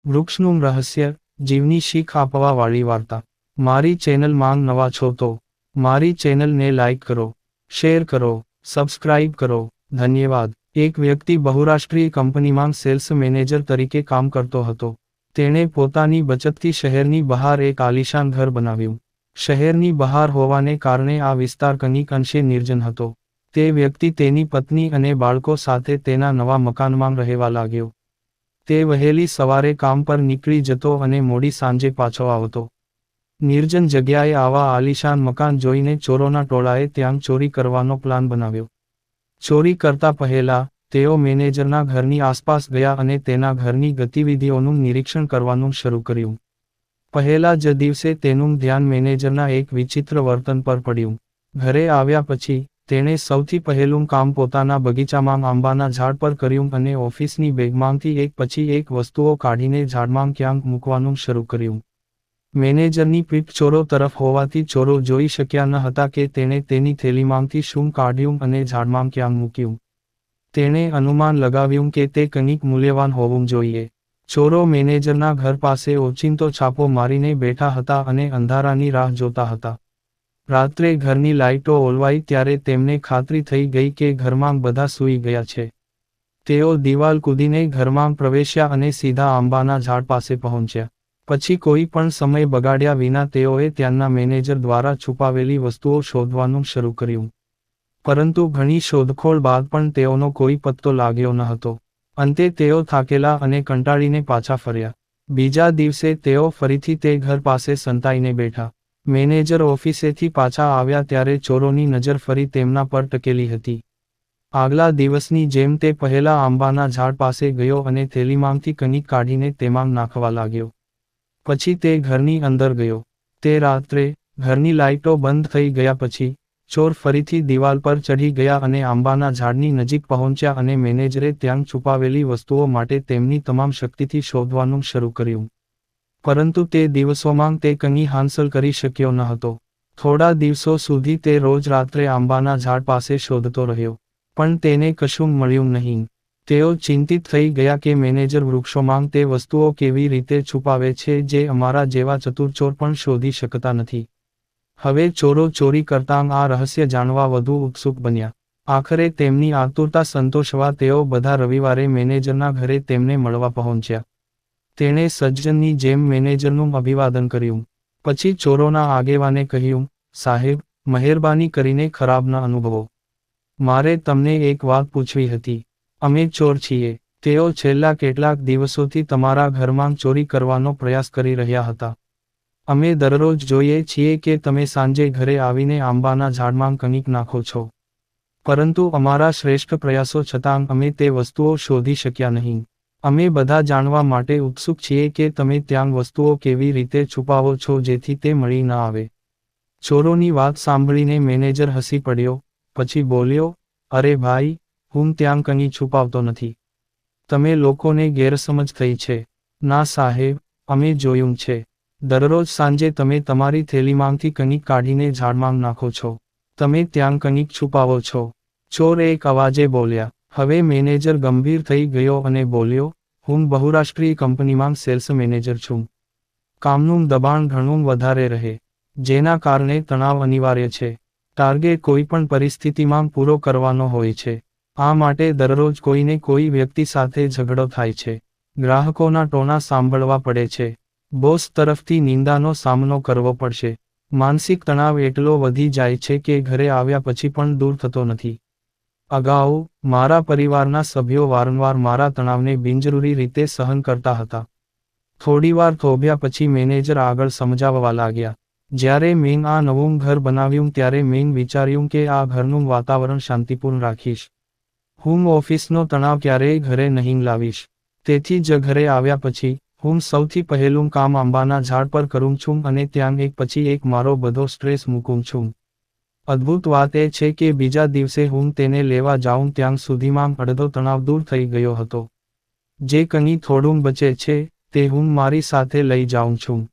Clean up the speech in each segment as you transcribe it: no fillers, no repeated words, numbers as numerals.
વૃક્ષનું રહસ્ય, જીવની શીખ આપવા વાળી વાર્તા. મારી ચેનલ માંગ નવા છો તો મારી ચેનલને લાઇક કરો, શેર કરો, સબસ્ક્રાઇબ કરો, ધન્યવાદ. એક વ્યક્તિ બહુરાષ્ટ્રીય કંપનીમાં સેલ્સ મેનેજર તરીકે કામ કરતો હતો. તેણે પોતાની બચતથી શહેરની બહાર એક આલીશાન ઘર બનાવ્યું. શહેરની બહાર હોવાને કારણે આ વિસ્તાર કંઈક અંશે નિર્જન હતો. તે વ્યક્તિ તેની પત્ની અને બાળકો સાથે તેના નવા મકાનમાં રહેવા લાગ્યો. તે વહેલી સવારે કામ પર નીકળી જતો અને મોડી સાંજે પાછો આવતો. નિર્જન જગ્યાએ આવા આલીશાન મકાન જોઈને ચોરોના ટોળાએ ત્યાં ચોરી કરવાનો પ્લાન બનાવ્યો. ચોરી કરતા પહેલા, તેઓ મેનેજરના ઘરની આસપાસ ગયા અને તેના ઘરની ગતિવિધિઓનું નિરીક્ષણ કરવાનું શરૂ કર્યું. પહેલા જ દિવસે તેનું ધ્યાન મેનેજરના એક વિચિત્ર વર્તન પર પડ્યું. ઘરે આવ્યા પછી, તેણે સૌથી પહેલું કામ પોતાના બગીચામાં આંબાના ઝાડ પર કર્યું અને ઓફિસની બેગમાંથી એક પછી એક વસ્તુઓ કાઢીને ઝાડમાં ક્યાંક મૂકવાનું શરૂ કર્યું. મેનેજરની પીઠ ચોરો તરફ હોવાથી ચોરો જોઈ શક્યા ન હતા કે તેણે તેની થેલીમાંથી શું કાઢ્યું અને ઝાડમાં ક્યાં મૂક્યું. તેણે અનુમાન લગાવ્યું કે તે કંઈક મૂલ્યવાન હોવું જોઈએ. ચોરો મેનેજરના ઘર પાસે ઓચિંતો છાપો મારીને બેઠા હતા અને અંધારાની રાહ જોતા હતા. રાત્રે ઘરની લાઇટો ઓલવાઈ ત્યારે તેમને ખાતરી થઈ ગઈ કે ઘરમાં બધા સૂઈ ગયા છે. તેઓ દિવાલ કૂદીને ઘરમાં પ્રવેશ્યા અને સીધા આંબાના ઝાડ પાસે પહોંચ્યા. પછી કોઈ પણ સમય બગાડ્યા વિના તેઓએ ત્યાંના મેનેજર દ્વારા છુપાવેલી વસ્તુઓ શોધવાનું શરૂ કર્યું. પરંતુ ઘણી શોધખોળ બાદ પણ તેઓનો કોઈ પત્તો લાગ્યો ન હતો. અંતે તેઓ થાકેલા અને કંટાળીને પાછા ફર્યા. બીજા દિવસે તેઓ ફરીથી તે ઘર પાસે સંતાઈને બેઠા. મેનેજર ઓફિસેથી પાછા આવ્યા ત્યારે ચોરોની નજર ફરી તેમના પર ટકેલી હતી. આગલા દિવસની જેમ તે પહેલા આંબાના ઝાડ પાસે ગયો અને થેલીમાંથી કંઈક કાઢીને તેમાં નાખવા લાગ્યો. પછી તે ઘરની અંદર ગયો. તે રાત્રે, ઘરની લાઇટો બંધ થઈ ગયા પછી, ચોર ફરીથી દિવાલ પર ચઢી ગયા અને આંબાના ઝાડની નજીક પહોંચ્યા અને મેનેજરે ત્યાં છુપાવેલી વસ્તુઓ માટે તેમની તમામ શક્તિથી શોધવાનું શરૂ કર્યું. પરંતુ તે દિવસોમાં તે કંઈ હાંસલ કરી શક્યો ન હતો. થોડા દિવસો સુધી તે રોજ રાત્રે આંબાના ઝાડ પાસે શોધતો રહ્યો. પણ તેને કશું મળ્યું નહીં. તેઓ ચિંતિત થઈ ગયા કે મેનેજર વૃક્ષોમાં તે વસ્તુઓ કેવી રીતે છુપાવે છે જે અમારા જેવા ચતુર ચોર પણ શોધી શકતા નથી. હવે ચોરો ચોરી કરતાં આ રહસ્ય જાણવા વધુ ઉત્સુક બન્યા. આખરે તેમની આતુરતા સંતોષવા તેઓ બધા રવિવારે મેનેજરના ઘરે તેમને મળવા પહોંચ્યા. તેણે સજ્જનની જેમ મેનેજરનું અભિવાદન કર્યું. પછી ચોરોના આગેવાને કહ્યું, સાહેબ, મહેરબાની કરીને ખરાબ ન અનુભવો. મારે તમને એક વાત પૂછવી હતી. અમે ચોર છીએ. તેઓ છેલ્લા કેટલાક દિવસોથી તમારા ઘરમાં ચોરી કરવાનો પ્રયાસ કરી રહ્યા હતા. અમે દરરોજ જોઈએ છીએ કે તમે સાંજે ઘરે આવીને આંબાના ઝાડમાં કંઈક નાખો છો. પરંતુ અમારા શ્રેષ્ઠ પ્રયાસો છતાં અમે તે વસ્તુઓ શોધી શક્યા નહીં. અમે બધા જાણવા માટે ઉત્સુક છીએ કે તમે ત્યાં વસ્તુઓ કેવી રીતે છુપાવો છો જેથી તે મળી ન આવે. ચોરોની વાત સાંભળીને મેનેજર હસી પડ્યો, પછી બોલ્યો, અરે ભાઈ, હું ત્યાં કંઈ છુપાવતો નથી. તમે લોકોને ગેરસમજ થઈ છે. ના સાહેબ, અમે જોયું છે. દરરોજ સાંજે તમે તમારી થેલીમાંથી કંઈક કાઢીને ઝાડમાં નાખો છો. તમે ત્યાં કંઈક છુપાવો છો. ચોર એક અવાજે બોલ્યા. હવે મેનેજર ગંભીર થઈ ગયો અને બોલ્યો, હું બહુરાષ્ટ્રીય કંપનીમાં સેલ્સ મેનેજર છું. કામનું દબાણ ઘણું વધારે રહે, જેના કારણે તણાવ અનિવાર્ય છે. ટાર્ગેટ કોઈ પણ પરિસ્થિતિમાં પૂરો કરવાનો હોય છે. આ માટે દરરોજ કોઈને કોઈ વ્યક્તિ સાથે ઝઘડો થાય છે. ગ્રાહકોના ટોના સાંભળવા પડે છે. બોસ તરફથી નિંદાનો સામનો કરવો પડશે. માનસિક તણાવ એટલો વધી જાય છે કે ઘરે આવ્યા પછી પણ દૂર થતો નથી. અગાઉ, મારા પરિવારના સભ્યો વારંવાર મારા તણાવને બિનજરૂરી રીતે સહન કરતા હતા. થોડીવાર થોભ્યા પછી મેનેજર આગળ સમજાવવા લાગ્યા. જ્યારે મેં આ નવું ઘર બનાવ્યું ત્યારે મેં વિચાર્યું કે આ ઘરનું વાતાવરણ શાંતિપૂર્ણ રાખીશ. હું ઓફિસનો તણાવ ક્યારેય ઘરે નહીં લાવીશ. તેથી જ ઘરે આવ્યા પછી, હું સૌથી પહેલું કામ આંબાના ઝાડ પર કરું છું અને ત્યાં એક પછી એક મારો બધો સ્ટ્રેસ મૂકું છું. અદ્ભુત વાત એ છે કે બીજા દિવસે હું તેને લેવા જાઉં ત્યાં સુધીમાં અડધો તણાવ દૂર થઈ ગયો હતો. જે કંઈ થોડું બચે છે, તે હું મારી સાથે લઈ જાઉં છું.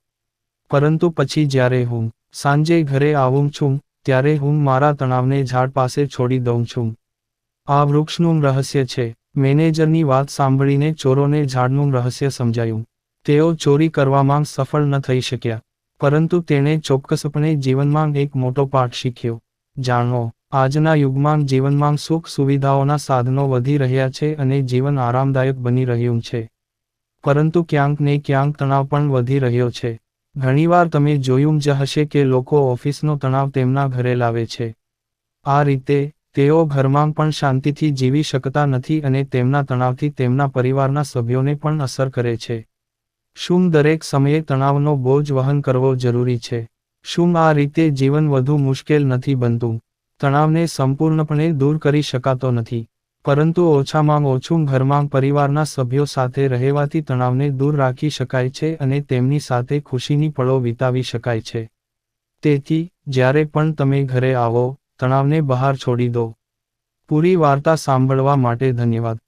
પરંતુ પછી જ્યારે હું સાંજે ઘરે આવું છું, ત્યારે હું મારા તણાવને ઝાડ પાસે છોડી દઉં છું. આ વૃક્ષનું રહસ્ય છે. મેનેજરની વાત સાંભળીને ચોરોને ઝાડનું રહસ્ય સમજાયું. તેઓ ચોરી કરવામાં સફળ ન થઈ શક્યા, પરંતુ તેણે ચોક્કસપણે જીવનમાં એક મોટો પાઠ શીખ્યો. જાણો, આજના યુગમાં જીવનમાં સુખ સુવિધાઓના સાધનો વધી રહ્યા છે અને જીવન આરામદાયક બની રહ્યું છે. પરંતુ ક્યાંક ને ક્યાંક તણાવ પણ વધી રહ્યો છે. ઘણીવાર તમે જોયું જ હશે કે લોકો ઓફિસનો તણાવ તેમના ઘરે લાવે છે. આ રીતે, તેઓ ઘરમાં પણ શાંતિથી જીવી શકતા નથી અને તેમના તણાવથી તેમના પરિવારના સભ્યોને પણ અસર કરે છે. શું દરેક સમયે તણાવનો બોજ વહન કરવો જરૂરી છે? શું આ રીતે જીવન વધુ મુશ્કેલ નથી બનતું? તણાવને સંપૂર્ણપણે દૂર કરી શકાતો નથી, પરંતુ ઓછામાં ઓછું ઘરમાં પરિવારના સભ્યો સાથે રહેવાથી તણાવને દૂર રાખી શકાય છે અને તેમની સાથે ખુશીની પળો વિતાવી શકાય છે. તેથી, જ્યારે પણ તમે ઘરે આવો, તણાવને બહાર છોડી દો. પૂરી વાર્તા સાંભળવા માટે ધન્યવાદ.